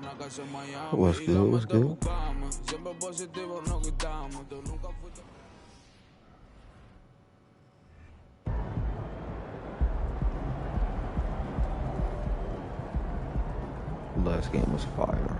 What's good? What's good? Last game was fire.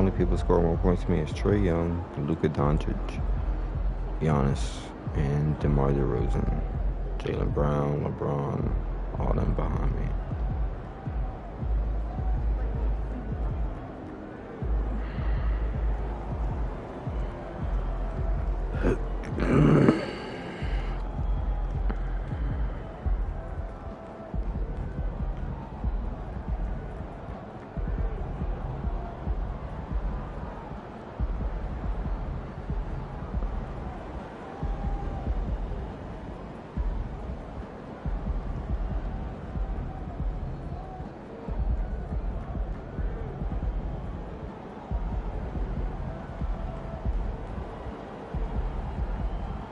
only people scoring more points to me is Trae Young, Luka Doncic, Giannis, and DeMar DeRozan. Jaylen Brown, LeBron, all them behind me.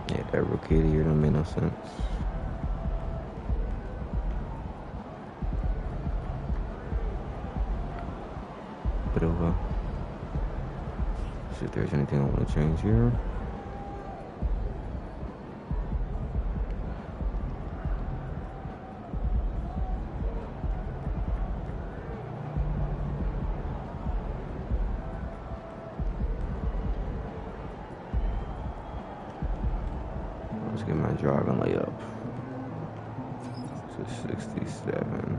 Yeah, that rookie of the year don't make no sense. But see if there's anything I want to change here. Let's get my driving layup. So 67.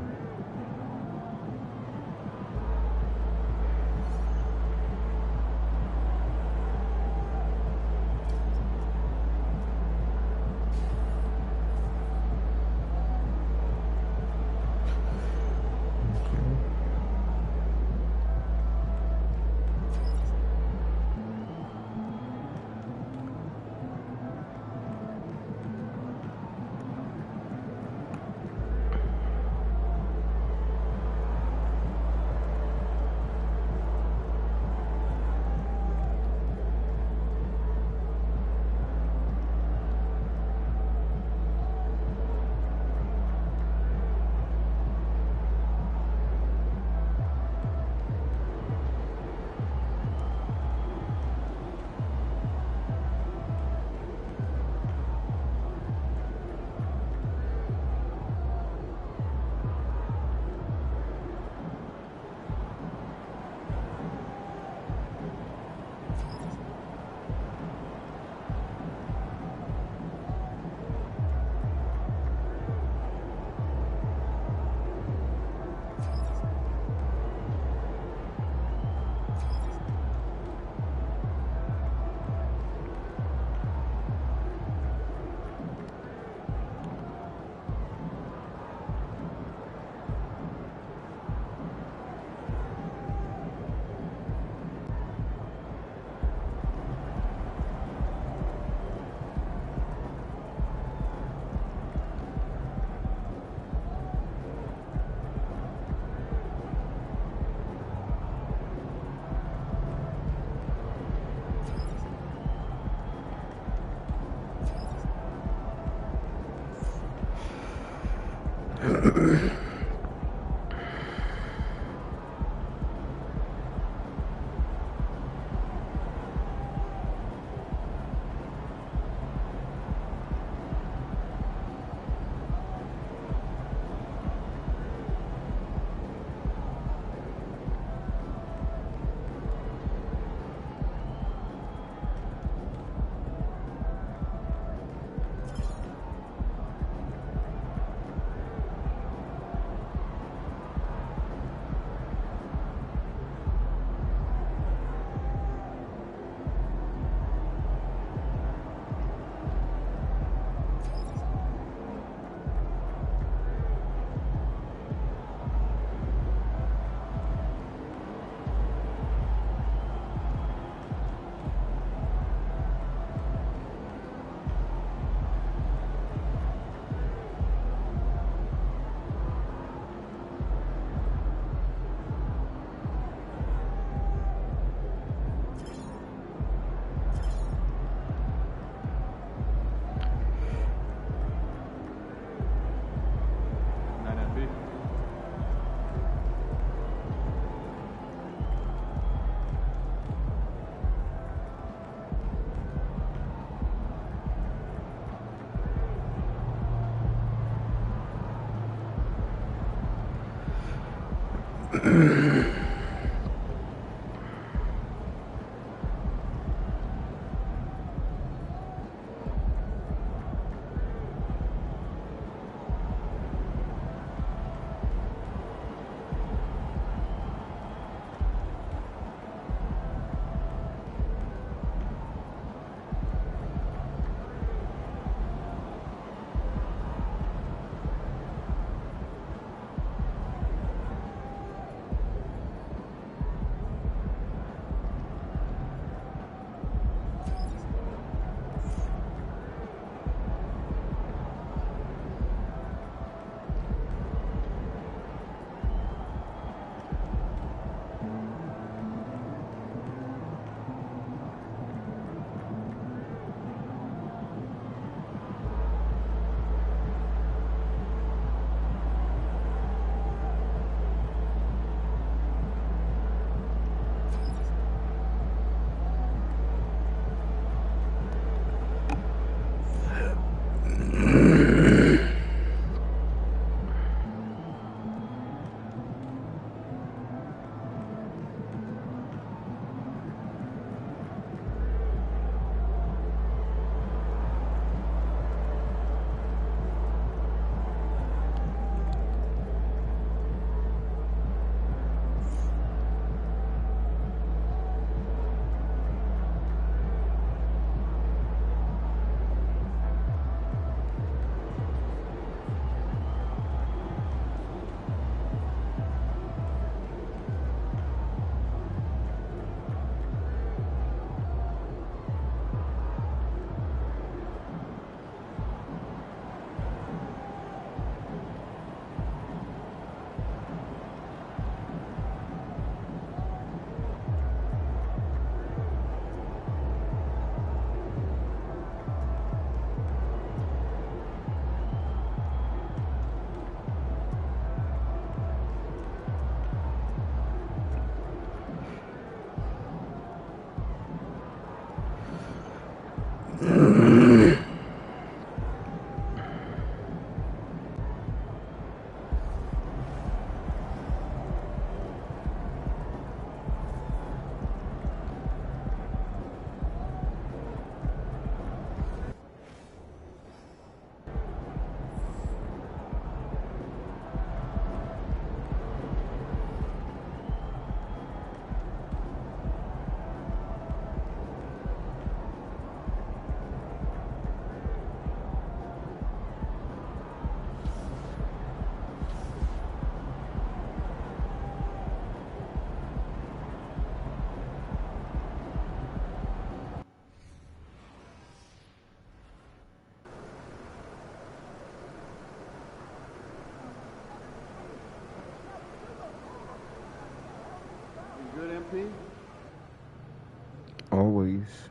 please.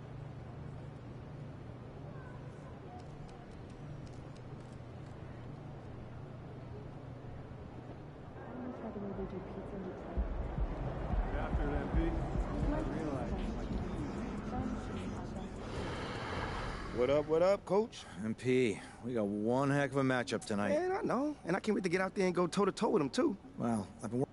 After it, MP. What up, Coach? MP, we got one heck of a matchup tonight. Man, I know. And I can't wait to get out there and go toe-to-toe with him, too. Well, I've been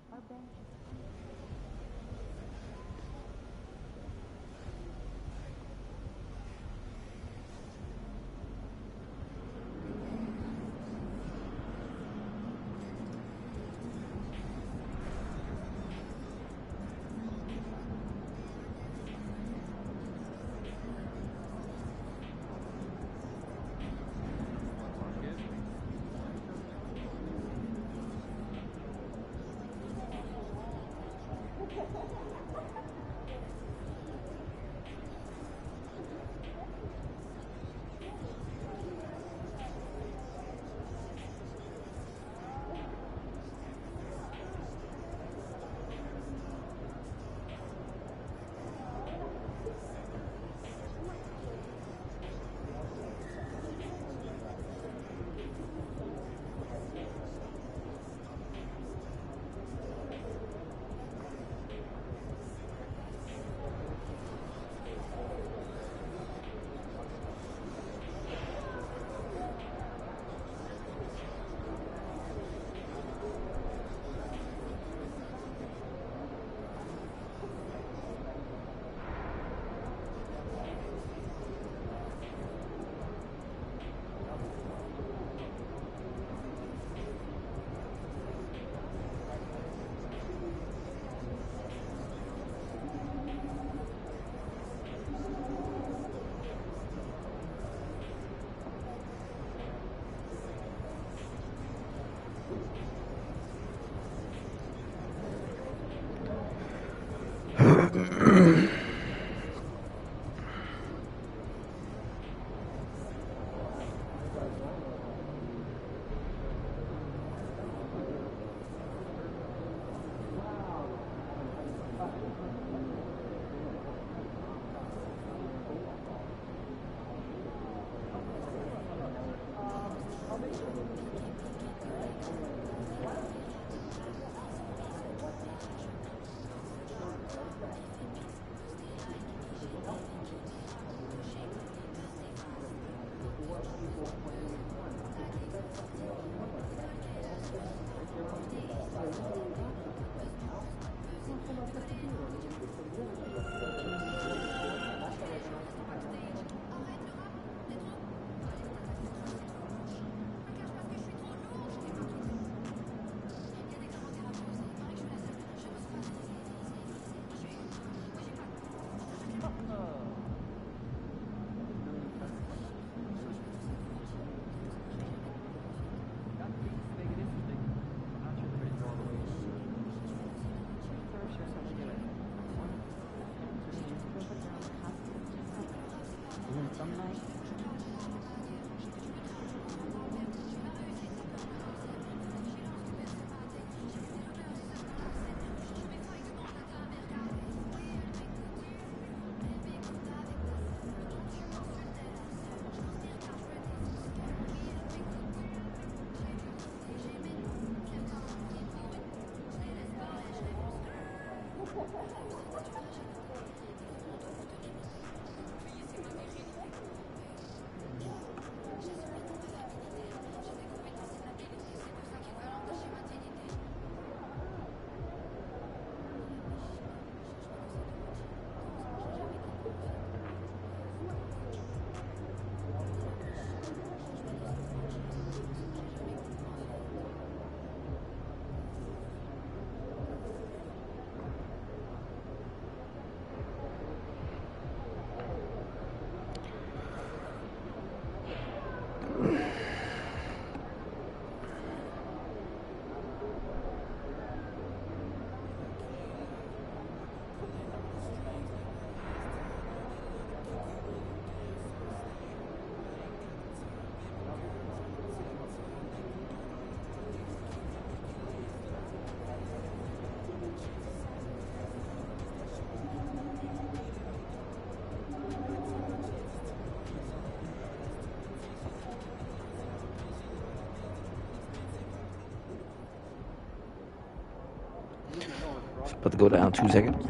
About to go down 2 seconds.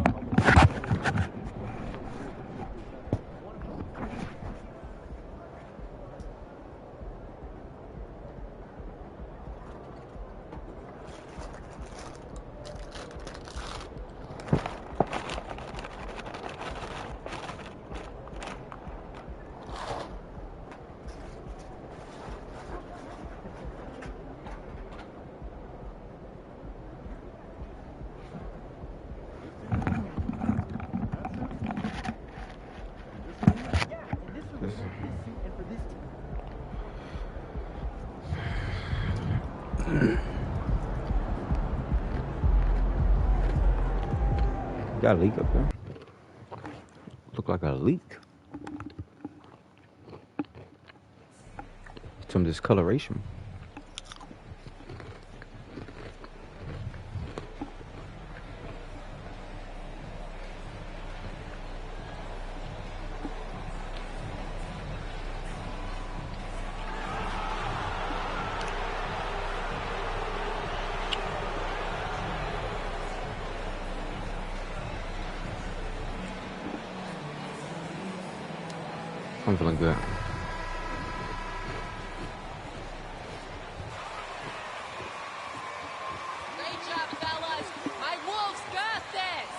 Got a leak up there. Look like a leak. Some discoloration. I'm feeling good. Great job, fellas. My Wolves got this.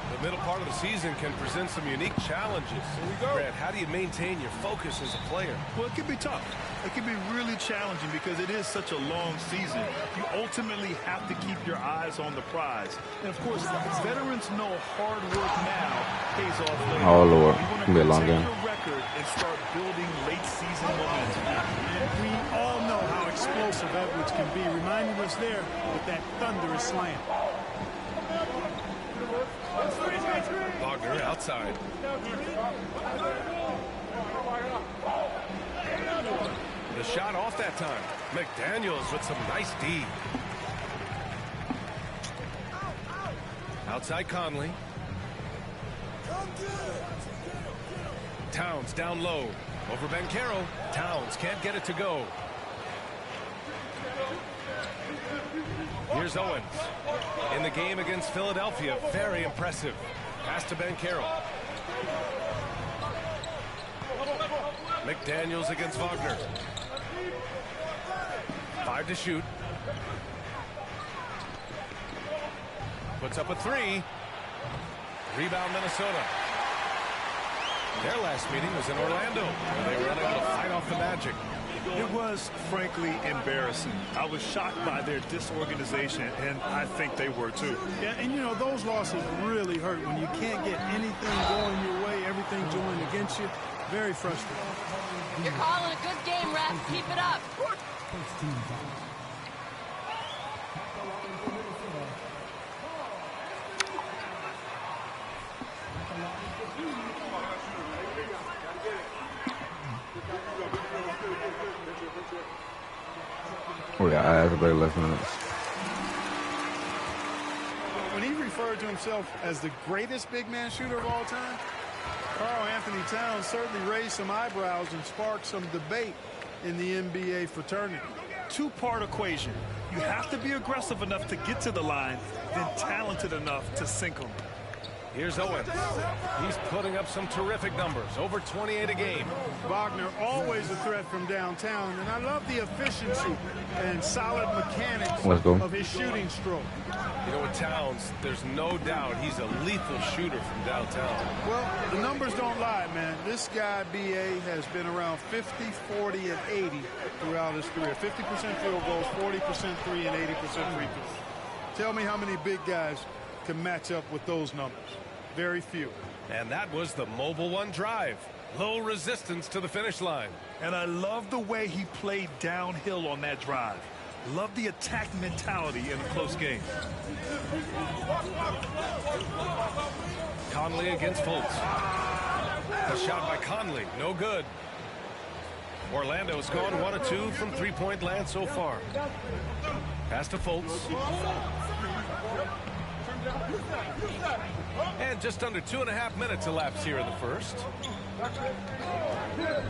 The middle part of the season can present some unique challenges. Here we go. Brad, how do you maintain your focus as a player? Well, it can be tough. It can be really challenging because it is such a long season. You ultimately have to keep your eyes on the prize. And, of course, veterans know hard work now pays off later. Oh, Lord. You want It's gonna be a long to game. your record and start building late-season momentum. And we all know how explosive Edwards can be, reminding us there with that thunderous slam. Wagner outside. The shot off that time. McDaniels with some nice D. Outside Conley. Towns down low. Over Banchero. Towns can't get it to go. Here's Owens. In the game against Philadelphia, very impressive. Pass to Banchero. McDaniels against Wagner. 5 to shoot. Puts up a 3. Rebound Minnesota. Their last meeting was in Orlando, where they were unable to fight off the Magic. It was, frankly, embarrassing. I was shocked by their disorganization, and I think they were, too. Yeah, and, you know, those losses really hurt when you can't get anything going your way, everything's going against you. Very frustrating. You're calling a good game, ref. Keep it up. Oh yeah, I have a very less minutes. When he referred to himself as the greatest big man shooter of all time, Karl Anthony Towns certainly raised some eyebrows and sparked some debate in the NBA fraternity. Two-part equation. You have to be aggressive enough to get to the line, then talented enough to sink them. Here's Owens. He's putting up some terrific numbers, over 28 a game. Wagner always a threat from downtown, and I love the efficiency and solid mechanics Let's go. of his shooting stroke. You know, with Towns, there's no doubt he's a lethal shooter from downtown. Well, the numbers don't lie, man. This guy, B.A., has been around 50, 40, and 80 throughout his career. 50% field goals, 40% three, and 80% free throws. Tell me how many big guys can match up with those numbers. Very few. And that was the Mobile One drive. Low resistance to the finish line. And I love the way he played downhill on that drive. Love the attack mentality in a close game. Conley against Fultz. A shot by Conley, no good. Orlando's gone 1 of 2 from three-point land so far. Pass to Fultz. And just under 2.5 minutes elapsed here in the first.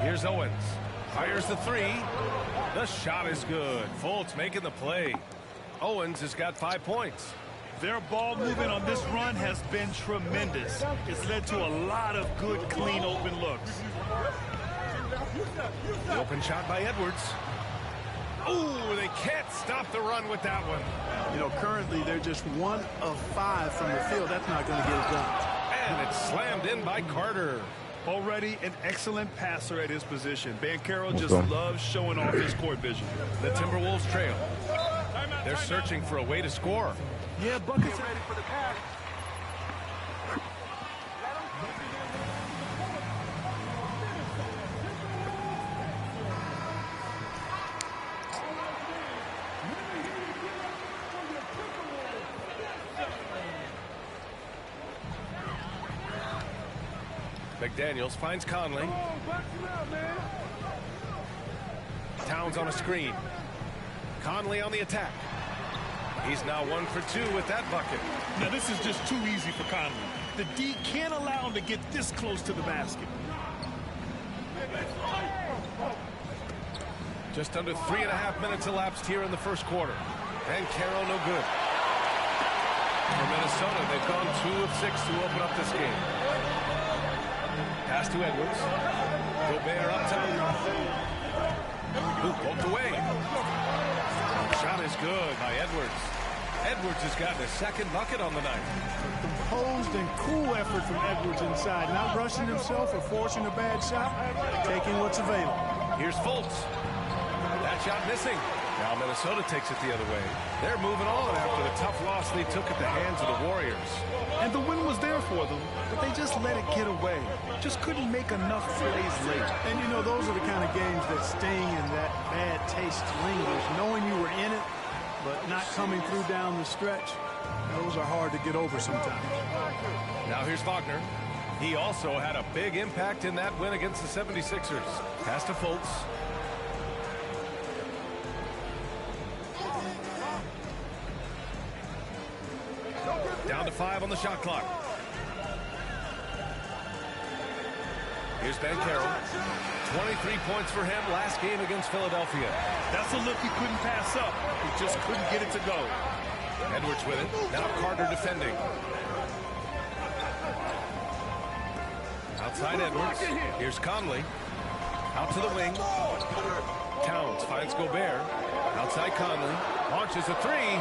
Here's Owens. Fires the three. The shot is good. Fultz making the play. Owens has got 5 points. Their ball movement on this run has been tremendous. It's led to a lot of good, clean, open looks. The open shot by Edwards. Ooh, they can't stop the run with that one. You know, currently they're just 1 of 5 from the field. That's not going to get it done. And it's slammed in by Carter. Already an excellent passer at his position. Banchero just loves showing off his court vision. The Timberwolves trail. They're searching for a way to score. Yeah, buckets ready for the pass. McDaniels finds Conley. Towns on a screen. Conley on the attack. He's now 1 for 2 with that bucket. Now this is just too easy for Conley. The D can't allow him to get this close to the basket. Just under 3.5 minutes elapsed here in the first quarter. And Carroll no good. For Minnesota, they've gone 2 of 6 to open up this game. Pass to Edwards. Gobert up top. Luke poked away. Shot is good by Edwards. Edwards has gotten his second bucket on the night. Composed and cool effort from Edwards inside. Not rushing himself or forcing a bad shot. Taking what's available. Here's Fultz. That shot missing. Now Minnesota takes it the other way. They're moving on after the tough loss they took at the hands of the Warriors. And the win was there for them, but they just let it get away. Just couldn't make enough plays late. And you know, those are the kind of games that sting and that bad taste lingers. Knowing you were in it, but not coming through down the stretch, those are hard to get over sometimes. Now here's Wagner. He also had a big impact in that win against the 76ers. Pass to Fultz. Down to 5 on the shot clock. Here's Banchero. 23 points for him last game against Philadelphia. That's a look he couldn't pass up. He just couldn't get it to go. Edwards with it. Now Carter defending. Outside Edwards. Here's Conley. Out to the wing. Towns finds Gobert. Outside Conley. Launches a three.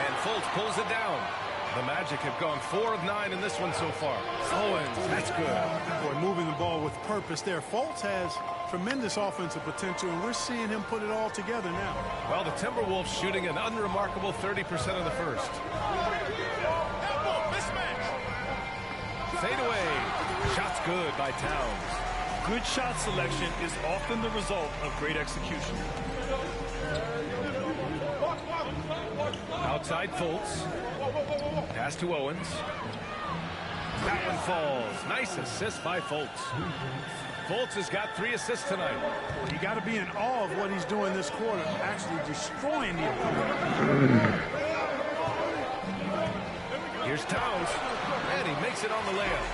And Fultz pulls it down. The Magic have gone 4 of 9 in this one so far. Owens, that's good. Boy, moving the ball with purpose there. Fultz has tremendous offensive potential, and we're seeing him put it all together now. Well, the Timberwolves shooting an unremarkable 30% of the first. Fade away. Shot's good by Towns. Good shot selection is often the result of great execution. Outside Fultz. Pass to Owens. That one falls. Nice assist by Fultz. Fultz has got 3 assists tonight. You got to be in awe of what he's doing this quarter, actually destroying the opponent. Here's Towns, and he makes it on the layup.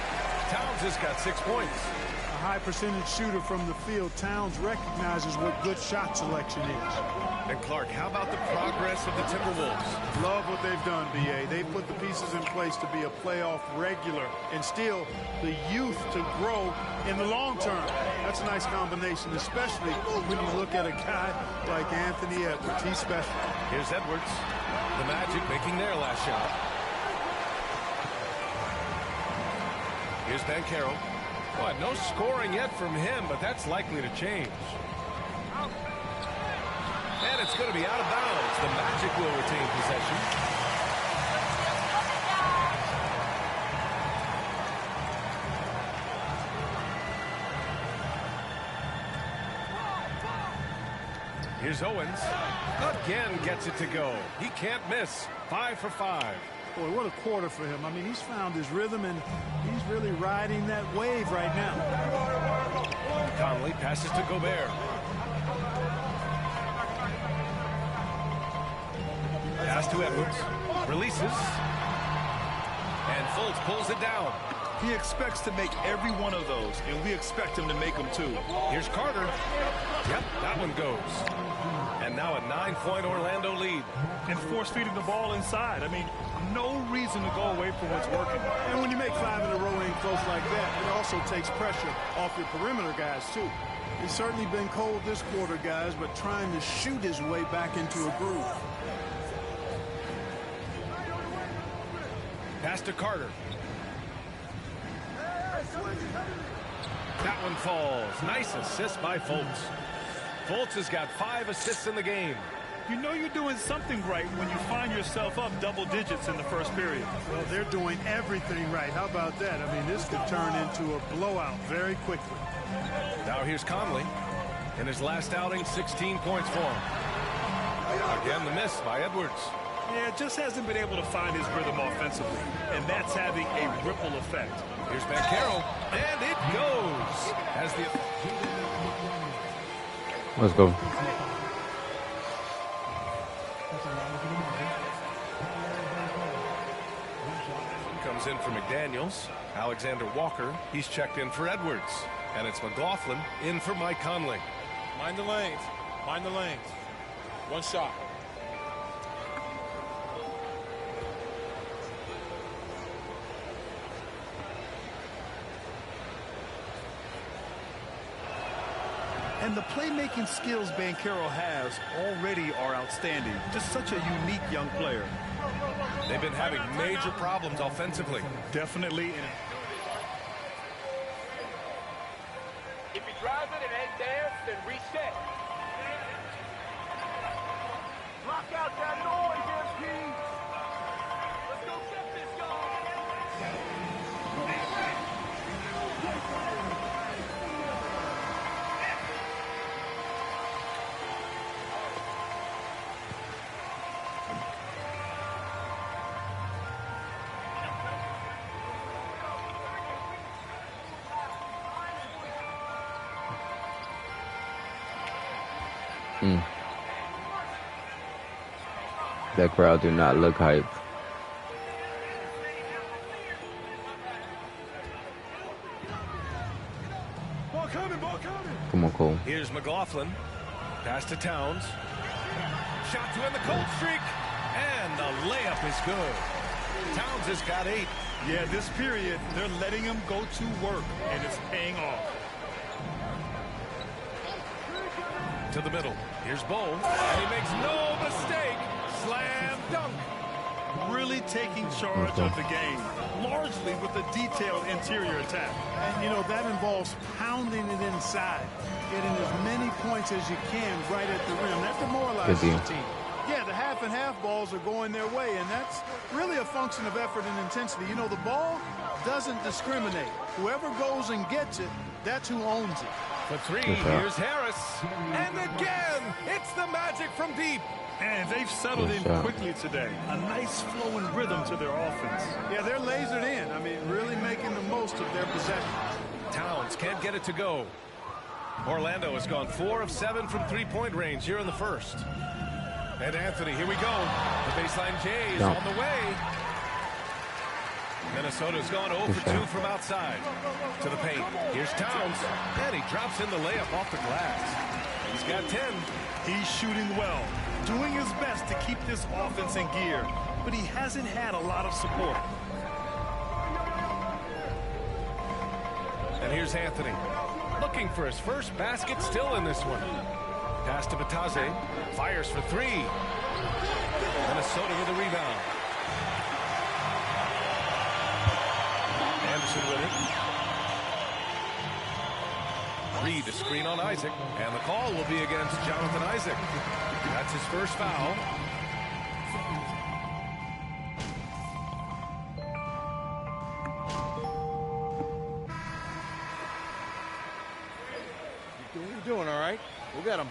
Towns has got 6 points. A high percentage shooter from the field. Towns recognizes what good shot selection is. And Clark, how about the progress of the Timberwolves? Love what they've done, B.A. They've put the pieces in place to be a playoff regular and still the youth to grow in the long term. That's a nice combination, especially when you look at a guy like Anthony Edwards. He's special. Here's Edwards. The Magic making their last shot. Here's Banchero. Well, no scoring yet from him, but that's likely to change. And it's going to be out of bounds. The Magic will retain possession. Here's Owens. Again gets it to go. He can't miss. 5 for 5. Boy, what a quarter for him. I mean, he's found his rhythm, and he's really riding that wave right now. Conley passes to Gobert. Pass to Edwards. Releases. And Fultz pulls it down. He expects to make every one of those, and we expect him to make them too. Here's Carter. Yep, that one goes. And now a 9-point Orlando lead. And force feeding the ball inside. I mean, no reason to go away from what's working. And when you make 5 in a row ain't close like that, it also takes pressure off your perimeter guys, too. It's certainly been cold this quarter, guys, but trying to shoot his way back into a groove. Pass to Carter. That one falls. Nice assist by Fultz. Fultz has got 5 assists in the game. You know you're doing something right when you find yourself up double digits in the first period. Well, they're doing everything right. How about that? I mean, this could turn into a blowout very quickly. Now here's Conley. In his last outing, 16 points for him. Again, the miss by Edwards. Yeah, just hasn't been able to find his rhythm offensively, and that's having a ripple effect. Here's Banchero, and it goes. As the Let's go. comes in for McDaniels. Alexander Walker, he's checked in for Edwards. And it's McLaughlin in for Mike Conley. Mind the lanes. Mind the lanes. One shot. And the playmaking skills Banchero has already are outstanding. Just such a unique young player. They've been having major problems offensively. Definitely. If he drives it and ain't there, then reset. Block out that noise, MP. Let's go get this guy. That crowd do not look hype. Ball coming, ball coming. Come on, Cole. Here's McLaughlin. Pass to Towns. Shot to end the cold streak. And the layup is good. Towns has got 8. Yeah, this period, they're letting him go to work, and it's paying off. To the middle. Here's Bull. And he makes no mistake. Slam dunk. Really taking charge of the game, largely with a detailed interior attack. And, you know, that involves pounding it inside, getting as many points as you can right at the rim. That demoralizes the team. Yeah, the half and half balls are going their way, and that's really a function of effort and intensity. You know, the ball doesn't discriminate. Whoever goes and gets it, that's who owns it. For 3, here's Harris. And again, it's the Magic from deep. And they've settled in quickly today. A nice flowing rhythm to their offense. Yeah, they're lasered in. I mean, really making the most of their possession. Towns can't get it to go. Orlando has gone 4 of 7 from three-point range here in the first. And Anthony, here we go. The baseline J is on the way. Minnesota's gone 0 for 2 from outside. To the paint. Here's Towns. And he drops in the layup off the glass. He's got 10. He's shooting well, doing his best to keep this offense in gear, but he hasn't had a lot of support. And here's Anthony, looking for his first basket still in this one. Pass to Bataze, fires for 3. Minnesota with a rebound. Anderson with it. Reed a screen on Isaac, and the call will be against Jonathan Isaac. That's his first foul. You're doing all right. We'll get him.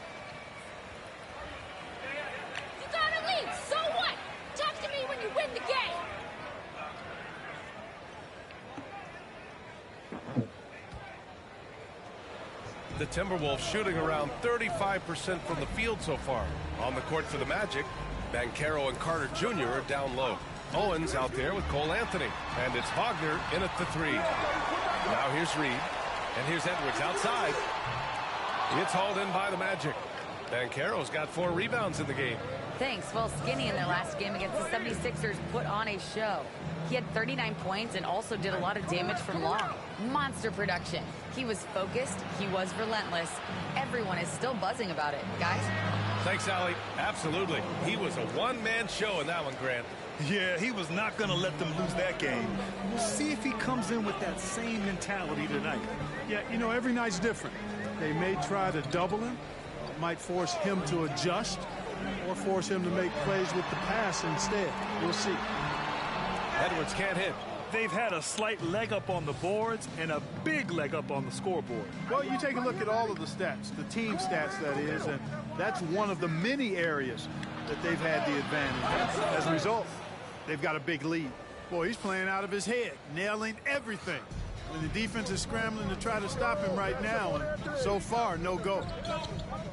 The Timberwolves shooting around 35% from the field so far. On the court for the Magic, Banchero and Carter Jr. are down low. Owens out there with Cole Anthony. And it's Wagner in at the 3. Now here's Reed. And here's Edwards outside. It's hauled in by the Magic. Banchero's got 4 rebounds in the game. Thanks. Well, Skinny in their last game against the 76ers put on a show. He had 39 points and also did a lot of damage from long. Monster production. He was focused. He was relentless. Everyone is still buzzing about it. Guys? Thanks, Allie. Absolutely. He was a one-man show in that one, Grant. Yeah, he was not going to let them lose that game. We'll see if he comes in with that same mentality tonight. Yeah, you know, every night's different. They may try to double him, might force him to adjust, or force him to make plays with the pass instead. We'll see. Edwards can't hit. They've had a slight leg up on the boards and a big leg up on the scoreboard. Well, you take a look at all of the stats, the team stats, that is, and that's one of the many areas that they've had the advantage. As a result, they've got a big lead. Boy, he's playing out of his head, nailing everything. And the defense is scrambling to try to stop him right now, and so far, no go.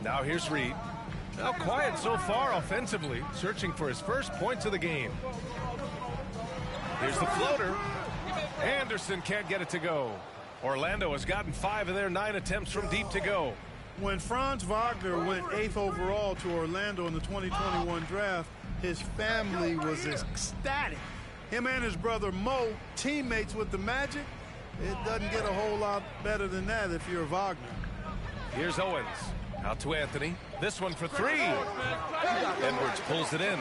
Now here's Reed. Now quiet so far offensively, searching for his first points of the game. Here's the floater. Anderson can't get it to go. Orlando has gotten 5 of their 9 attempts from deep to go. When Franz Wagner went 8th overall to Orlando in the 2021 draft, his family was ecstatic. Him and his brother Mo, teammates with the Magic. It doesn't get a whole lot better than that if you're Wagner. Here's Owens. Out to Anthony. This one for 3. Edwards pulls it in.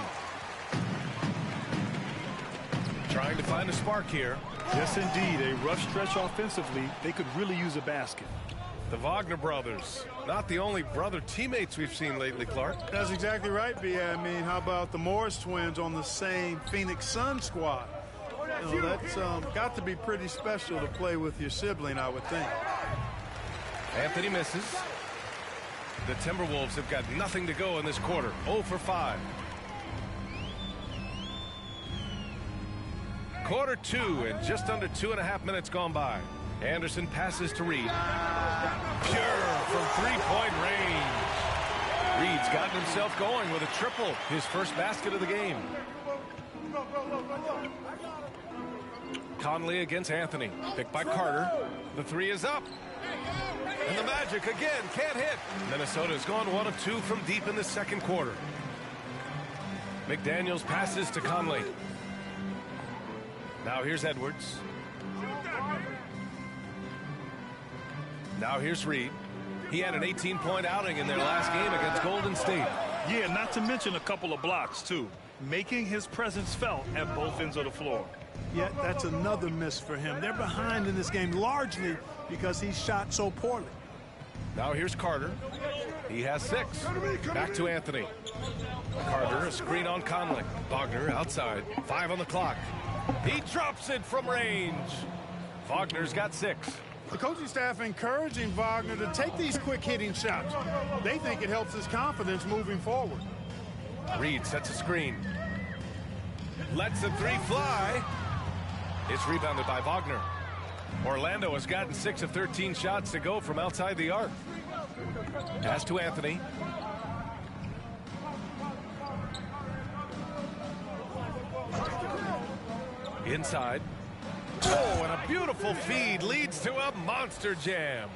Trying to find a spark here. Yes, indeed. A rough stretch offensively. They could really use a basket. The Wagner brothers. Not the only brother teammates we've seen lately, Clark. That's exactly right, B.A. I mean, how about the Morris twins on the same Phoenix Suns squad? You know, that's got to be pretty special to play with your sibling, I would think. Anthony misses. The Timberwolves have got nothing to go in this quarter. 0 for 5. Quarter 2 and just under 2.5 minutes gone by. Anderson passes to Reed. Pure from 3-point range. Reed's gotten himself going with a triple. His first basket of the game. Conley against Anthony. Picked by Carter. The 3 is up. And the Magic again can't hit. Minnesota's gone 1 of 2 from deep in the second quarter. McDaniels passes to Conley. Now here's Edwards. Now here's Reed. He had an 18-point outing in their last game against Golden State. Yeah, not to mention a couple of blocks, too. Making his presence felt at both ends of the floor. Yet that's another miss for him. They're behind in this game largely because he shot so poorly. Now here's Carter. He has 6. Back to Anthony. Carter, a screen on Conley. Wagner outside. 5 on the clock. He drops it from range. Wagner's got 6. The coaching staff encouraging Wagner to take these quick hitting shots. They think it helps his confidence moving forward. Reed sets a screen. Lets the 3 fly. It's rebounded by Wagner. Orlando has gotten 6 of 13 shots to go from outside the arc. Pass to Anthony. Inside. Oh, and a beautiful feed leads to a monster jam.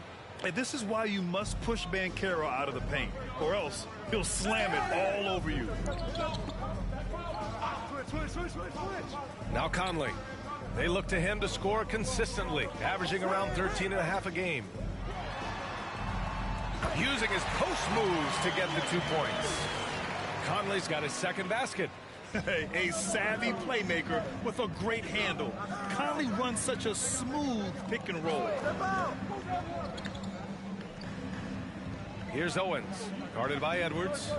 And this is why you must push Banchero out of the paint, or else he'll slam it all over you. Now Conley. They look to him to score consistently, averaging around 13.5 a game. Using his post moves to get the 2 points. Conley's got his second basket. A savvy playmaker with a great handle. Conley runs such a smooth pick and roll. Here's Owens, guarded by Edwards.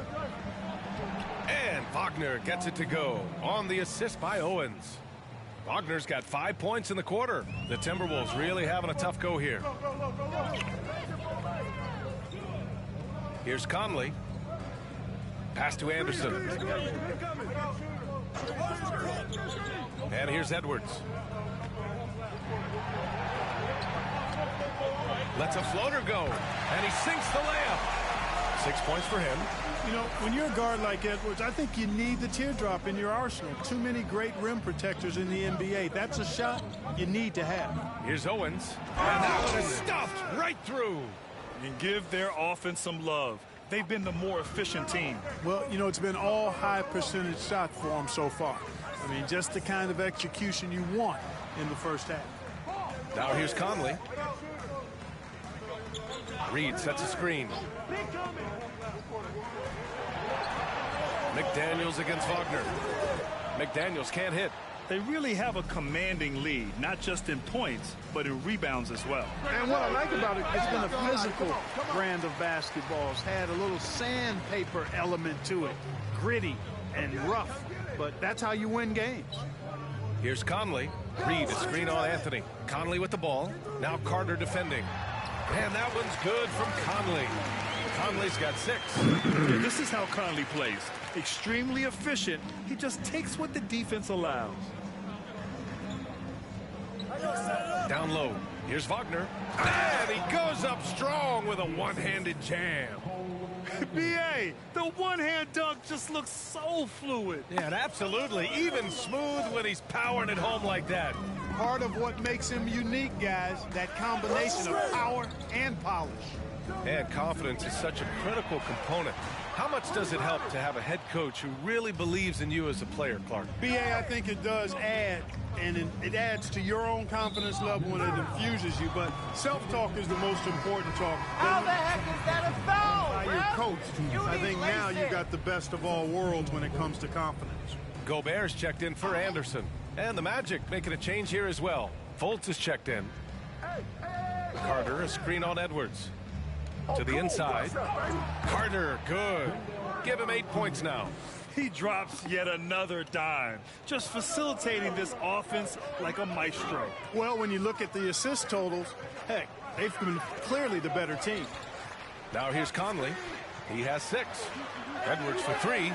And Wagner gets it to go on the assist by Owens. Wagner's got 5 points in the quarter. The Timberwolves really having a tough go here. Here's Conley. Pass to Anderson. And here's Edwards. Lets a floater go, and he sinks the layup. 6 points for him. You know, when you're a guard like Edwards, I think you need the teardrop in your arsenal. Too many great rim protectors in the NBA. That's a shot you need to have. Here's Owens, and that one is stuffed right through. And give their offense some love. They've been the more efficient team. Well, you know, it's been all high percentage shots for them so far. I mean, just the kind of execution you want in the first half. Now here's Conley. Reed sets a screen. McDaniels against Wagner. McDaniels can't hit. They really have a commanding lead, not just in points, but in rebounds as well. And what I like about it, it's been a physical brand of basketball. It's had a little sandpaper element to it. Gritty and rough, but that's how you win games. Here's Conley. Reed a screen on Anthony. Conley with the ball. Now Carter defending. And that one's good from Conley. Conley's got 6. Yeah, this is how Conley plays. Extremely efficient. He just takes what the defense allows. Down low. Here's Wagner. And he goes up strong with a one-handed jam. B.A., the one-hand dunk just looks so fluid. Yeah, and absolutely. Even smooth when he's powering it home like that. Part of what makes him unique, guys, that combination of power and polish. And confidence is such a critical component. How much does it help to have a head coach who really believes in you as a player, Clark? B.A., I think it does add, and it adds to your own confidence level when it infuses you, but self-talk is the most important talk. How the heck is that a foul, How you're coached. I think now you got the best of all worlds when it comes to confidence. Gobert's checked in for Anderson. And the Magic making a change here as well. Fultz is checked in. Carter, a screen on Edwards. To the inside. Carter, good. Give him 8 points now. He drops yet another dime, just facilitating this offense like a maestro. Well, when you look at the assist totals, heck, they've been clearly the better team. Now here's Conley. He has 6. Edwards for 3.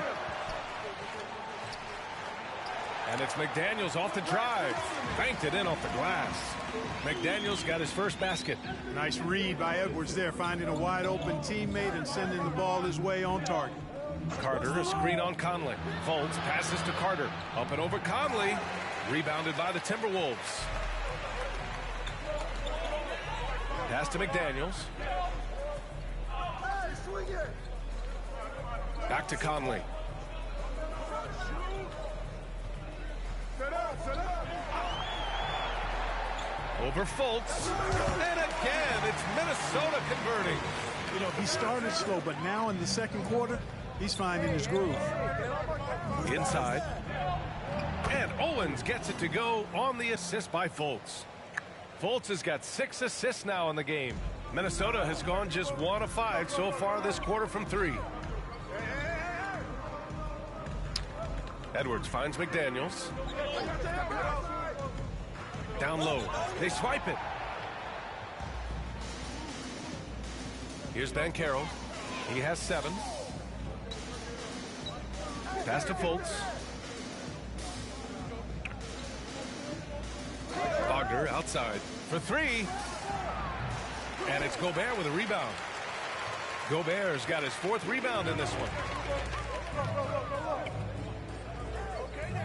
And it's McDaniels off the drive. Banked it in off the glass. McDaniels got his first basket. Nice read by Edwards there, finding a wide open teammate and sending the ball his way on target. Carter, a screen on Conley. Fultz passes to Carter. Up and over Conley. Rebounded by the Timberwolves. Pass to McDaniels. Back to Conley. Over Fultz. And again, it's Minnesota converting. You know, he started slow, but now in the second quarter, he's finding his groove. Inside. And Owens gets it to go on the assist by Fultz. Fultz has got 6 assists now in the game. Minnesota has gone just 1 of 5 so far this quarter from 3. Edwards finds McDaniels. Down low. They swipe it. Here's Banchero. He has 7. Pass to Fultz. Wagner outside for 3. And it's Gobert with a rebound. Gobert's got his 4th rebound in this one.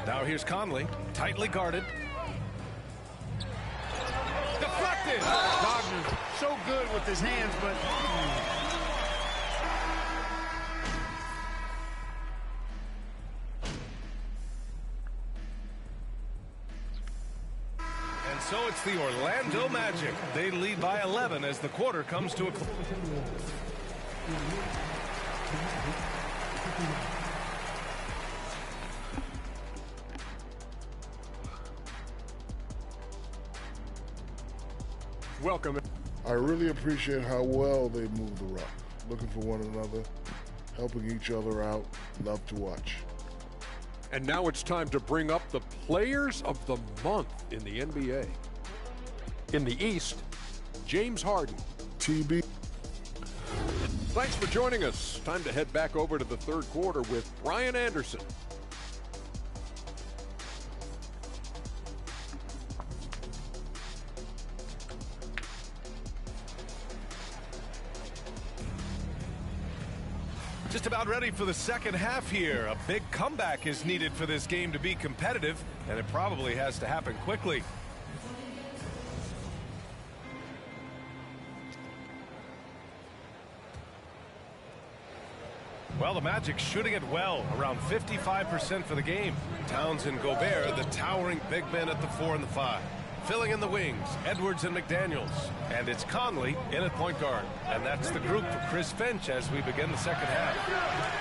Now here's Conley, tightly guarded. Deflected! Wagner, so good with his hands, but... And so it's the Orlando Magic. They lead by 11 as the quarter comes to a close. Welcome. I really appreciate how well they move the rock, looking for one another, helping each other out. Love to watch. And now it's time to bring up the players of the month in the NBA. In the East, James Harden. TB. Thanks for joining us. Time to head back over to the third quarter with Brian Anderson. Just about ready for the second half here. A big comeback is needed for this game to be competitive, and it probably has to happen quickly. Well, the Magic shooting it well, around 55% for the game. Towns and Gobert, the towering big men at the 4 and the 5. Filling in the wings, Edwards and McDaniels. And it's Conley in at point guard. And that's the group for Chris Finch as we begin the second half.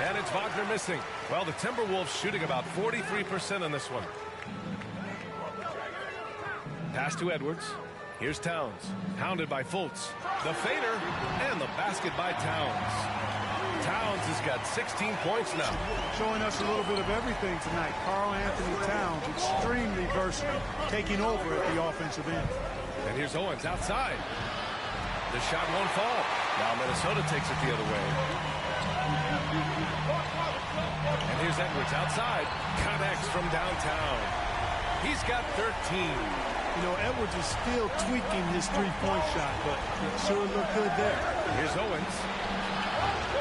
And it's Wagner missing. Well, the Timberwolves shooting about 43% in this one. Pass to Edwards. Here's Towns. Hounded by Fultz. The fader and the basket by Towns. Towns has got 16 points now. Showing us a little bit of everything tonight. Karl-Anthony Towns, extremely versatile, taking over at the offensive end. And here's Owens outside. The shot won't fall. Now Minnesota takes it the other way. And here's Edwards outside. Connects from downtown. He's got 13. You know, Edwards is still tweaking his three-point shot, but it sure looked good there. Here's Owens.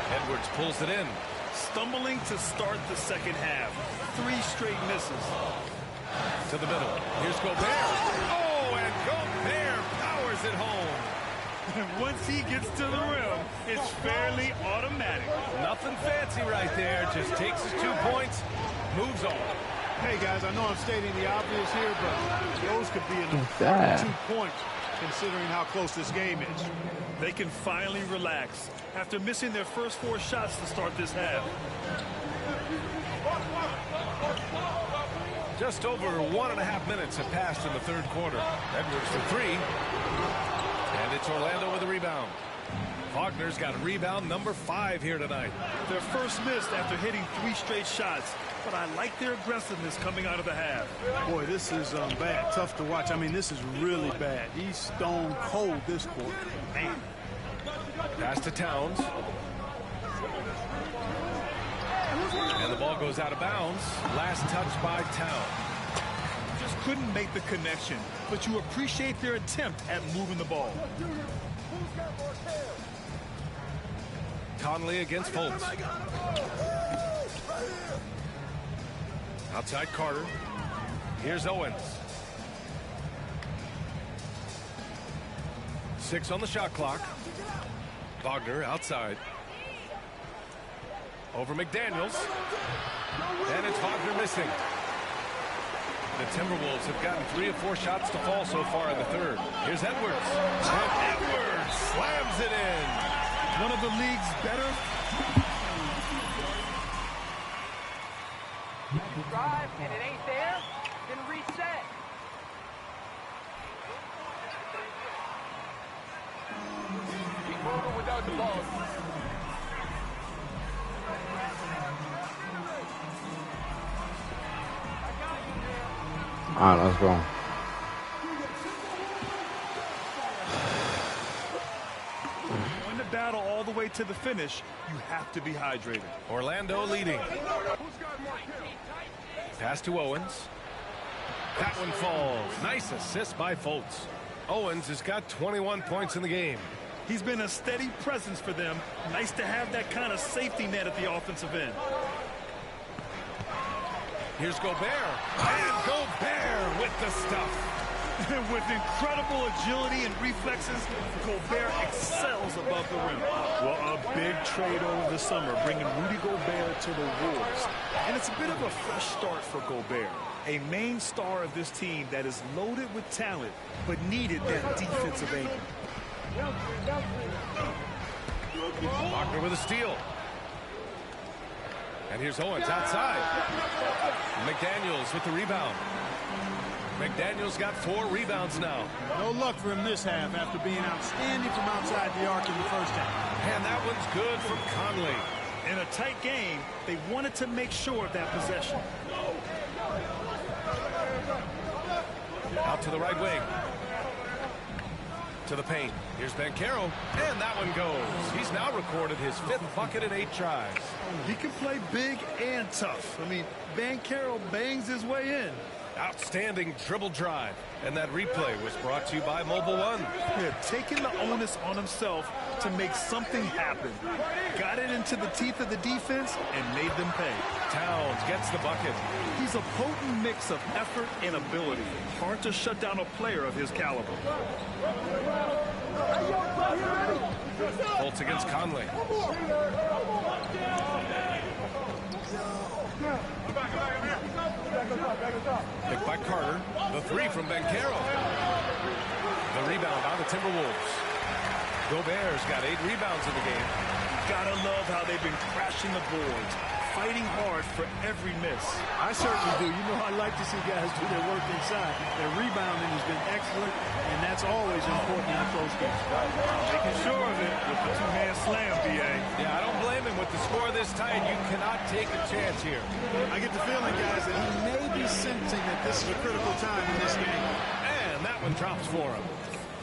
Edwards pulls it in. Stumbling to start the second half. 3 straight misses. To the middle. Here's Gobert. Oh, and Gobert powers it home. And once he gets to the rim, it's fairly automatic. Nothing fancy right there. Just takes his 2 points, moves on. Hey, guys, I know I'm stating the obvious here, but those could be enough 2 points considering how close this game is. They can finally relax after missing their first 4 shots to start this half. Just over 1.5 minutes have passed in the third quarter. Edwards for 3. And it's Orlando with a rebound. Wagner's got rebound number 5 here tonight. Their first miss after hitting 3 straight shots, but I like their aggressiveness coming out of the half. Boy, this is bad. Tough to watch. I mean, this is really bad. He's stone cold this quarter. Man. Pass to Towns. And the ball goes out of bounds. Last touch by Towns. Just couldn't make the connection, but you appreciate their attempt at moving the ball. Conley against Fultz. Outside Carter. Here's Owens. 6 on the shot clock. Wagner outside. Over McDaniels. And it's Wagner missing. The Timberwolves have gotten 3 or 4 shots to fall so far in the third. Here's Edwards. And Edwards slams it in. One of the league's better. Drive, and it ain't there, then reset. Keep moving without the ball. All right, let's go. When the battle all the way to the finish, you have to be hydrated. Orlando leading. Pass to Owens. That one falls. Nice assist by Fultz. Owens has got 21 points in the game. He's been a steady presence for them. Nice to have that kind of safety net at the offensive end. Here's Gobert. And Gobert with the stuff. With incredible agility and reflexes, Gobert excels above the rim. Well, a big trade over the summer, bringing Rudy Gobert to the Wolves. And it's a bit of a fresh start for Gobert, a main star of this team that is loaded with talent, but needed that defensive anchor. Wagner with a steal. And here's Owens outside. McDaniels with the rebound. McDaniels got 4 rebounds now. No luck for him this half after being outstanding from outside the arc in the first half. And that one's good from Conley. In a tight game, they wanted to make sure of that possession. Out to the right wing. To the paint. Here's Banchero. And that one goes. He's now recorded his 5th bucket in 8 tries. He can play big and tough. I mean, Banchero bangs his way in. Outstanding dribble drive. And that replay was brought to you by Mobile One. Yeah, taking the onus on himself to make something happen. Got it into the teeth of the defense and made them pay. Towns gets the bucket. He's a potent mix of effort and ability. Hard to shut down a player of his caliber. Fultz against Conley. Picked by Carter. The three from Banchero. The rebound by the Timberwolves. Gobert's got 8 rebounds in the game. Gotta love how they've been crashing the boards, fighting hard for every miss. I certainly do. You know, I like to see guys do their work inside. Their rebounding has been excellent, and that's always important in a close game. Making sure of it with the two-hand slam, B.A. Yeah, I don't blame him. With the score this tight, you cannot take a chance here. I get the feeling, guys, that he may be sensing that this is a critical time in this game. And that one drops for him.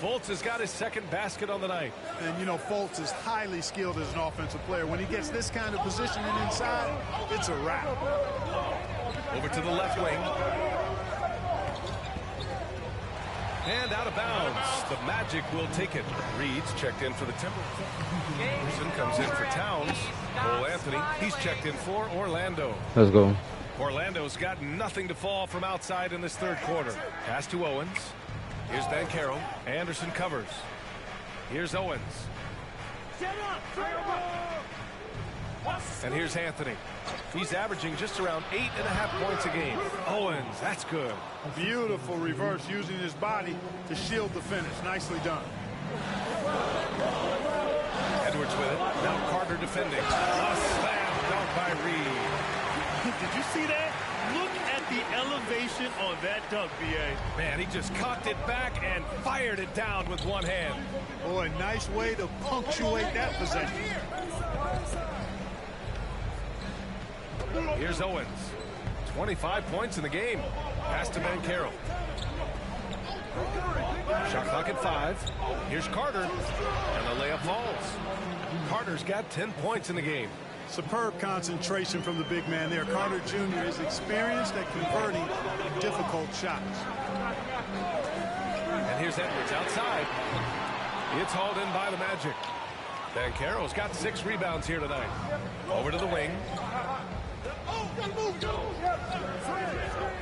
Fultz has got his second basket on the night. And, you know, Fultz is highly skilled as an offensive player. When he gets this kind of positioning inside, it's a wrap. Over to the left wing. And out of bounds. The Magic will take it. Reed's checked in for the Timberwolves. Anderson comes in for Towns. Cole Anthony, he's checked in for Orlando. Let's go. Orlando's got nothing to fall from outside in this third quarter. Pass to Owens. Here's Banchero. Anderson covers. Here's Owens. And here's Anthony. He's averaging just around 8.5 points a game. Owens, that's good. Beautiful reverse using his body to shield the finish. Nicely done. Edwards with it. Now Carter defending. A slam dunk by Reed. Did you see that? Look at the elevation on that dunk, B.A. Man, he just cocked it back and fired it down with one hand. Boy, nice way to punctuate that possession. Here's Owens. 25 points in the game. Pass to Banchero. Shot clock at 5. Here's Carter. And the layup falls. Carter's got 10 points in the game. Superb concentration from the big man there. Carter Jr. is experienced at converting difficult shots. And here's Edwards outside. It's hauled in by the Magic. Banchero's got 6 rebounds here tonight. Over to the wing.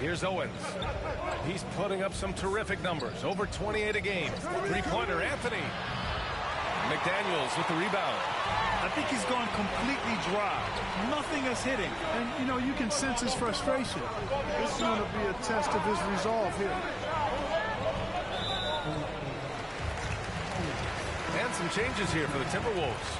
Here's Owens. He's putting up some terrific numbers. Over 28 a game. Three-pointer, Anthony. McDaniels with the rebound. I think he's gone completely dry. Nothing is hitting. And, you know, you can sense his frustration. This is going to be a test of his resolve here. And some changes here for the Timberwolves.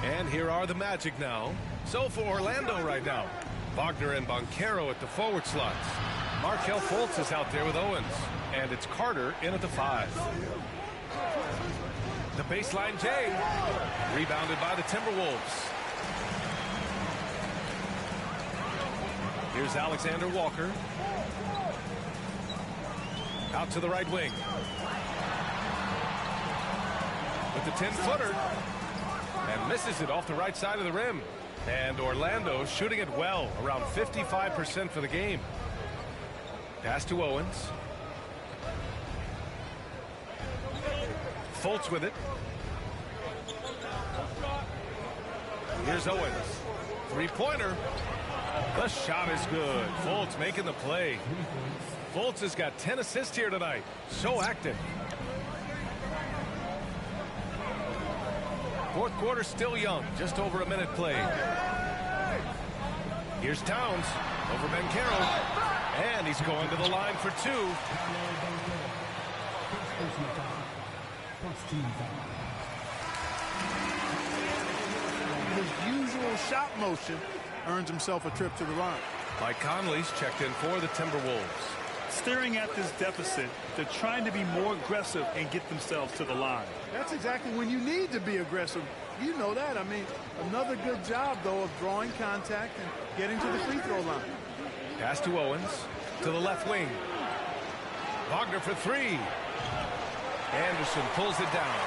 And here are the Magic now. So for Orlando right now, Wagner and Banchero at the forward slots. Markelle Fultz is out there with Owens. And it's Carter in at the 5. The baseline J. Rebounded by the Timberwolves. Here's Alexander Walker. Out to the right wing. With the 10-footer. And misses it off the right side of the rim. And Orlando shooting it well, around 55% for the game. Pass to Owens. Fultz with it. Here's Owens. Three-pointer. The shot is good. Fultz making the play. Fultz has got 10 assists here tonight. So active. Fourth quarter still young. Just over a minute played. Here's Towns over Banchero. And he's going to the line for 2. His usual shot motion earns himself a trip to the line. Mike Conley's checked in for the Timberwolves. Staring at this deficit, they're trying to be more aggressive and get themselves to the line. That's exactly when you need to be aggressive. You know that. I mean, another good job, though, of drawing contact and getting to the free throw line. Pass to Owens. To the left wing. Wagner for three. Anderson pulls it down.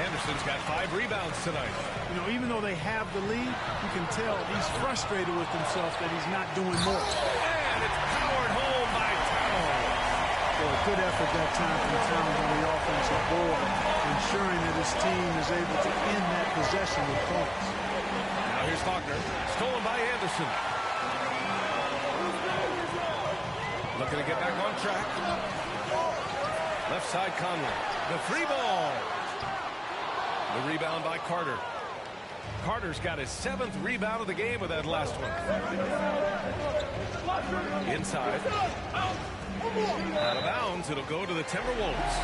Anderson's got 5 rebounds tonight. You know, even though they have the lead, you can tell he's frustrated with himself that he's not doing more. And it's powered home by Towns. Well, a good effort that time from Towns on the offensive board, ensuring that his team is able to end that possession with points. Now here's Wagner, stolen by Anderson. Looking to get back on track. Left side Conley. The 3 ball. The rebound by Carter. Carter's got his 7th rebound of the game with that last one. Inside. Out of bounds. It'll go to the Timberwolves.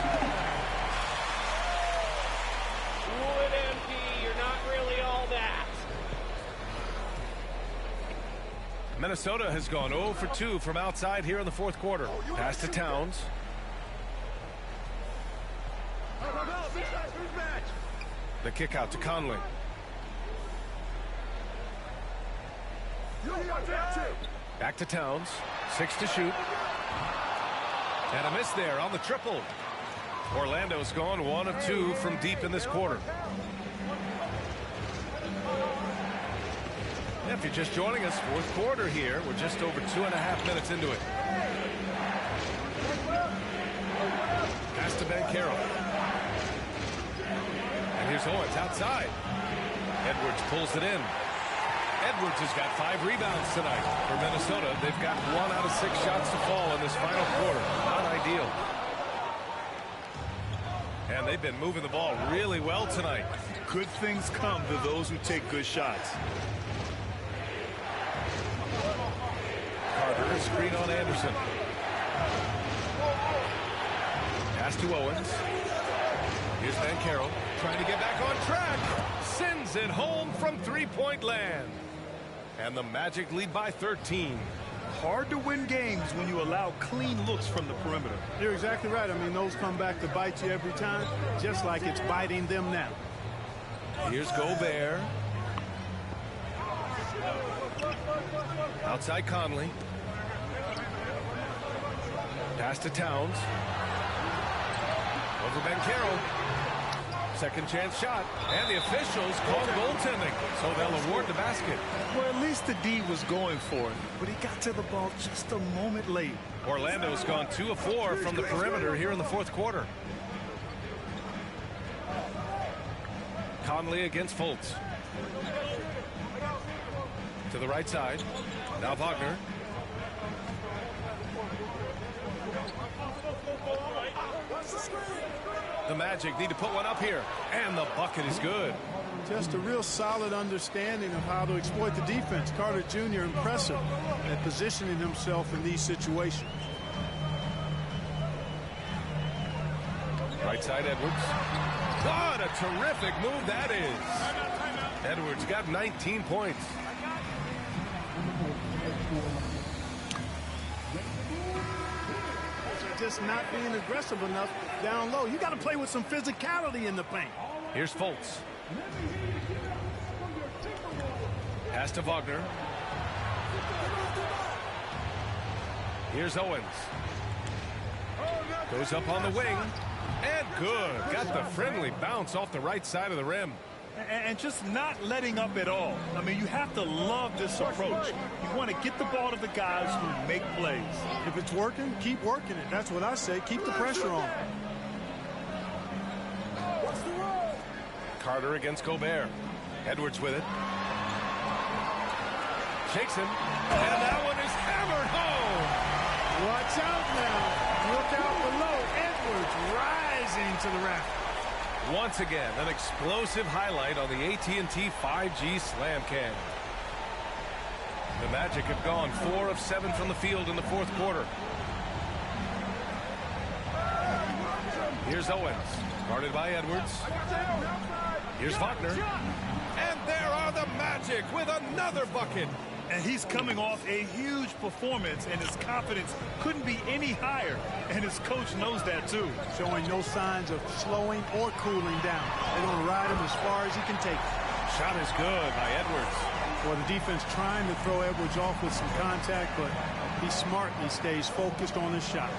Wood empty. You're not really all that. Minnesota has gone 0 for 2 from outside here in the 4th quarter. Pass to Towns. The kick out to Conley. Back to Towns. 6 to shoot. And a miss there on the triple. Orlando's gone 1 of 2 from deep in this quarter. If you're just joining us, 4th quarter here. We're just over 2.5 minutes into it. Pass to Banchero. And here's Owens outside. Edwards pulls it in. Edwards has got 5 rebounds tonight. For Minnesota, they've got 1 out of 6 shots to fall in this final quarter. Not ideal. And they've been moving the ball really well tonight. Good things come to those who take good shots. Carter, screen on Anderson. Pass to Owens. Here's Banchero trying to get back on track. Sends it home from 3-point land. And the Magic lead by 13. Hard to win games when you allow clean looks from the perimeter. You're exactly right. I mean, those come back to bite you every time, just like it's biting them now. Here's Gobert. Outside Conley. Pass to Towns. Over Banchero. Second chance shot. And the officials call goaltending. So they'll award the basket. Well, at least the D was going for it, but he got to the ball just a moment late. Orlando's gone 2 of 4 from the perimeter here in the 4th quarter. Conley against Fultz. To the right side. Now Wagner. The Magic need to put one up here. And the bucket is good. Just a real solid understanding of how to exploit the defense. Carter Jr. impressive at positioning himself in these situations. Right side Edwards. What a terrific move that is. Edwards got 19 points. Just not being aggressive enough down low. You got to play with some physicality in the paint. Here's Fultz. Pass to Wagner. Here's Owens. Goes up on the wing. And good. Got the friendly bounce off the right side of the rim. And just not letting up at all. I mean, you have to love this approach. You want to get the ball to the guys who make plays. If it's working, keep working it. That's what I say. Keep the pressure on. Carter against Gobert. Edwards with it. Shakes him. And that one is hammered home. Watch out now. Look out below. Edwards rising to the rack. Once again, an explosive highlight on the AT&T 5G Slam Cam. The Magic have gone 4 of 7 from the field in the 4th quarter. Here's Owens, guarded by Edwards. Here's Wagner. And there are the Magic with another bucket. And he's coming off a huge performance, and his confidence couldn't be any higher. And his coach knows that, too. Showing no signs of slowing or cooling down. They're going to ride him as far as he can take. Shot is good by Edwards. Well, the defense trying to throw Edwards off with some contact, but he's smart. He stays focused on his shot.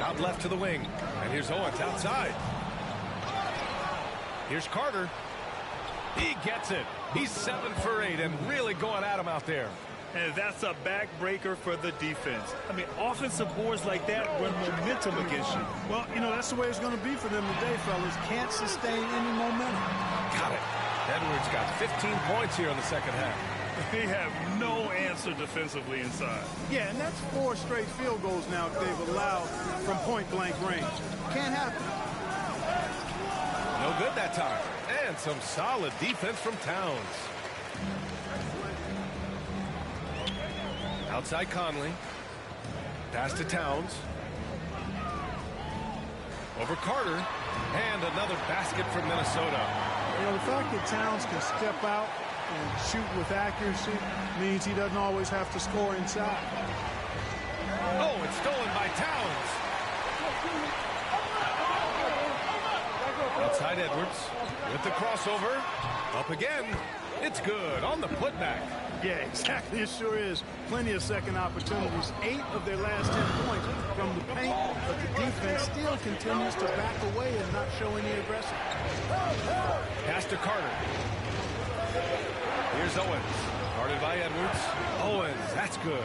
Out left to the wing. And here's Owens outside. Here's Carter. He gets it. He's 7 for 8 and really going at him out there. And that's a backbreaker for the defense. I mean, offensive boards like that run momentum against you. Well, you know, that's the way it's going to be for them today, fellas. Can't sustain any momentum. Got it. Edwards got 15 points here in the second half. They have no answer defensively inside. Yeah, and that's 4 straight field goals now they've allowed from point-blank range. Can't happen. No good that time. And some solid defense from Towns. Outside Conley. Pass to Towns. Over Carter. And another basket from Minnesota. You know, the fact that Towns can step out and shoot with accuracy means he doesn't always have to score inside. Oh, it's stolen by Towns. Outside Edwards with the crossover. Up again. It's good on the putback. Yeah, exactly. It sure is. Plenty of second opportunities. 8 of their last 10 points from the paint, but the defense still continues to back away and not show any aggression. Pass to Carter. Here's Owens. Guarded by Edwards. Owens, that's good.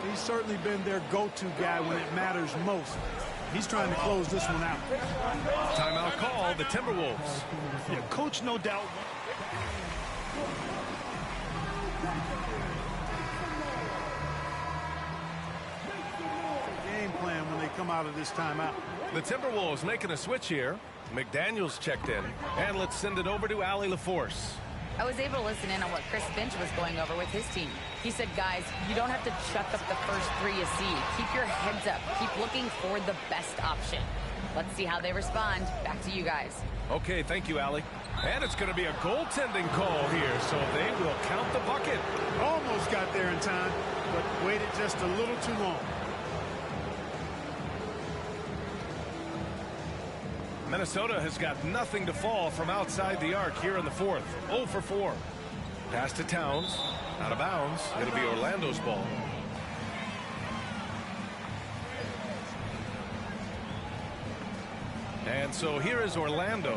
He's certainly been their go-to guy when it matters most. He's trying to close this one out. Timeout call, the Timberwolves. Yeah, coach, no doubt. Game plan when they come out of this timeout. The Timberwolves making a switch here. McDaniels checked in. And let's send it over to Allie LaForce. I was able to listen in on what Chris Finch was going over with his team. He said, guys, you don't have to chuck up the first 3 you see. Keep your heads up. Keep looking for the best option. Let's see how they respond. Back to you guys. Okay, thank you, Allie. And it's going to be a goaltending call here, so they will count the bucket. Almost got there in time, but waited just a little too long. Minnesota has got nothing to fall from outside the arc here in the fourth. 0 for 4. Pass to Towns. Out of bounds. It'll be Orlando's ball. And so here is Orlando.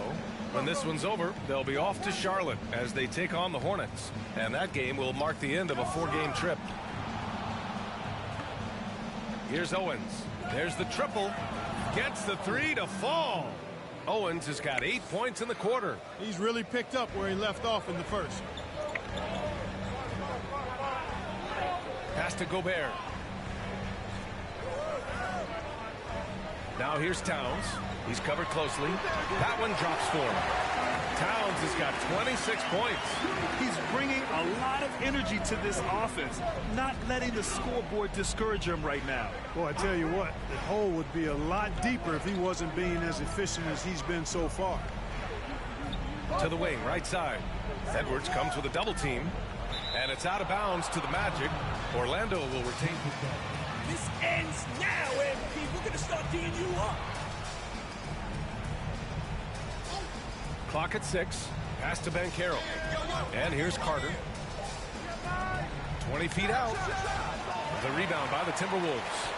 When this one's over, they'll be off to Charlotte as they take on the Hornets. And that game will mark the end of a 4-game trip. Here's Owens. There's the triple. Gets the 3 to fall. Owens has got 8 points in the quarter. He's really picked up where he left off in the first. Pass to Gobert. Now here's Towns. He's covered closely. That one drops for him. Towns has got 26 points. He's bringing a lot of energy to this offense, not letting the scoreboard discourage him right now. Boy, I tell you what, the hole would be a lot deeper if he wasn't being as efficient as he's been so far. To the wing, right side. Edwards comes with a double team. And it's out of bounds to the Magic. Orlando will retain. This ends now, MVP. We're going to start teeing you up. Clock at 6. Pass to Banchero. And here's Carter. 20 feet out. The rebound by the Timberwolves.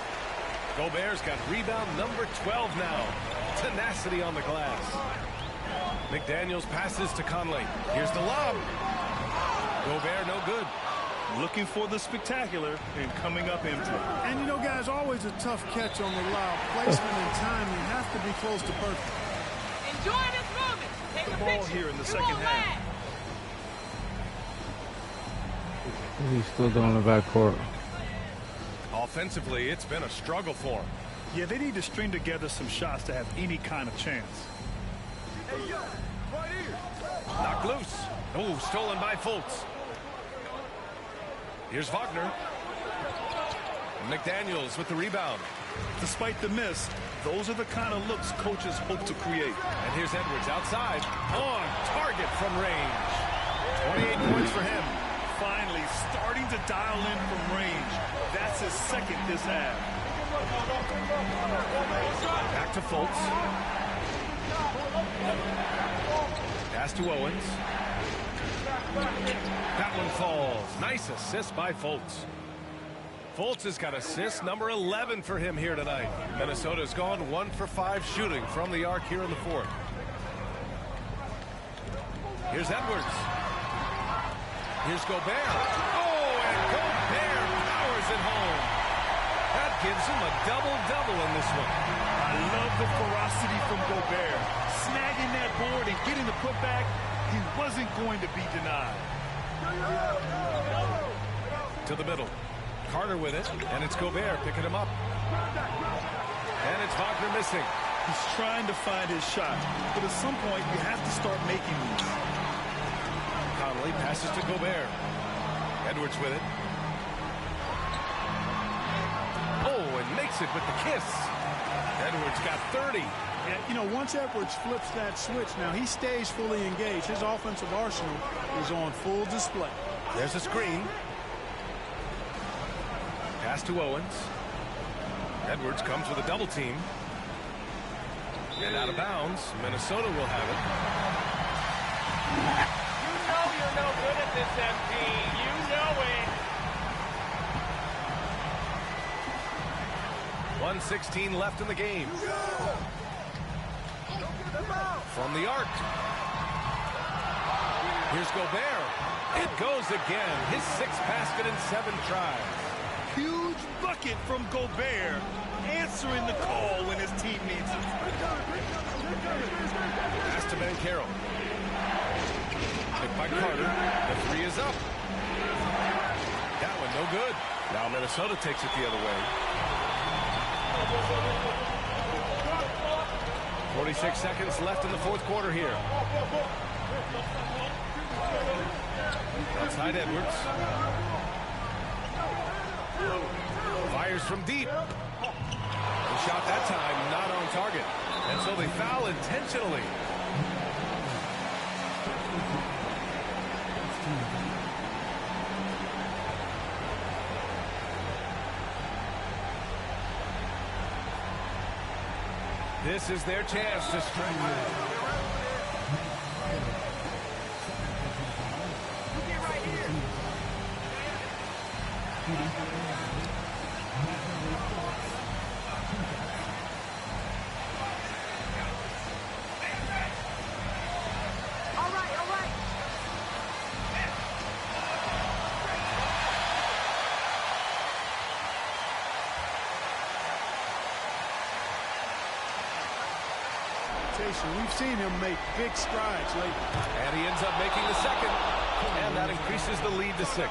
Gobert's got rebound number 12 now. Tenacity on the glass. McDaniels passes to Conley. Here's the lob. Gobert no good. Looking for the spectacular and coming up empty. And, you know, guys, always a tough catch on the lob. Placement and timing have to be close to perfect. Enjoy this moment. Take The a ball picture. here in the Come second on, half. lad. He's still down the backcourt. Offensively, it's been a struggle for him. Yeah, they need to string together some shots to have any kind of chance. Hey, yo, right here. Knocked loose. Oh, stolen by Fultz. Here's Wagner. McDaniels with the rebound. Despite the miss, those are the kind of looks coaches hope to create. And here's Edwards outside. On target from range. 28 points for him. Finally starting to dial in from range. That's his second this half. Back to Fultz. Pass to Owens. That one falls. Nice assist by Fultz. Fultz has got assist number 11 for him here tonight. Minnesota's gone 1 for 5 shooting from the arc here in the fourth. Here's Edwards. Here's Gobert. Oh, and Gobert powers it home. That gives him a double-double in this one. I love the ferocity from Gobert. Snagging that board and getting the putback, he wasn't going to be denied. To the middle. Carter with it, and it's Gobert picking him up. And it's Wagner missing. He's trying to find his shot, but at some point you have to start making these. Conley passes to Gobert. Edwards with it. Oh, and makes it with the kiss. Edwards got 30. And, you know, once Edwards flips that switch, now he stays fully engaged. His offensive arsenal is on full display. There's a screen. Pass to Owens. Edwards comes with a double team. And out of bounds. Minnesota will have it. You know you're no good at this, MP. You know it. 1:16 left in the game. From the arc. Here's Gobert. It goes again. His 6th basket in 7 tries. Huge bucket from Gobert, answering the call when his team needs him. Pass to Banchero. Picked by Carter. The 3 is up. That one no good. Now Minnesota takes it the other way. 46 seconds left in the fourth quarter here. Outside Edwards. Fires from deep. The shot that time not on target. And so they foul intentionally. This is their chance to strike. We've seen him make big strides lately. And he ends up making the second. And that increases the lead to 6.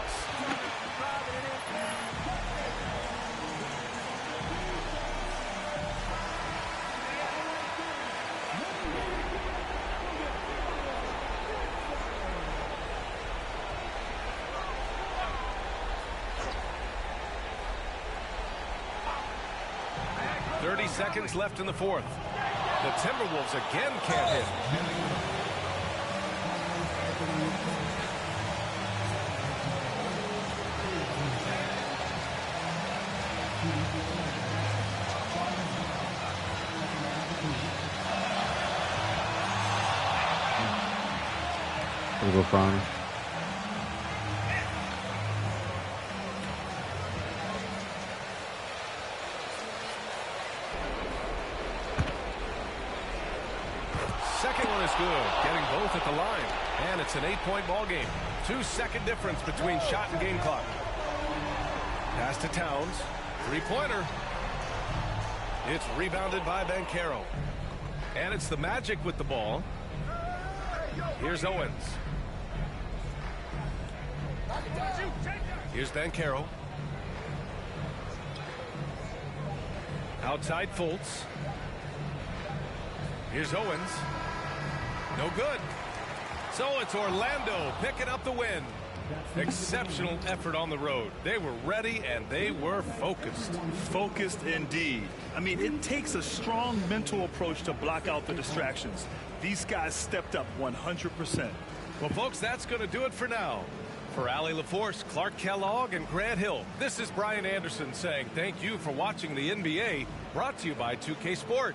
Seconds left in the fourth. The Timberwolves again can't hit. We'll go final. Second one is good, getting both at the line. And it's an 8-point ball game. 2-second difference between shot and game clock. Pass to Towns. 3-pointer. It's rebounded by Banchero. And it's the Magic with the ball. Here's Owens. Here's Banchero. Outside Fultz. Here's Owens. No good. So it's Orlando picking up the win. Exceptional effort on the road. They were ready and they were focused. Focused indeed. I mean, it takes a strong mental approach to block out the distractions. These guys stepped up 100%. Well, folks, that's going to do it for now. For Allie LaForce, Clark Kellogg, and Grant Hill, this is Brian Anderson saying thank you for watching the NBA, brought to you by 2K Sport.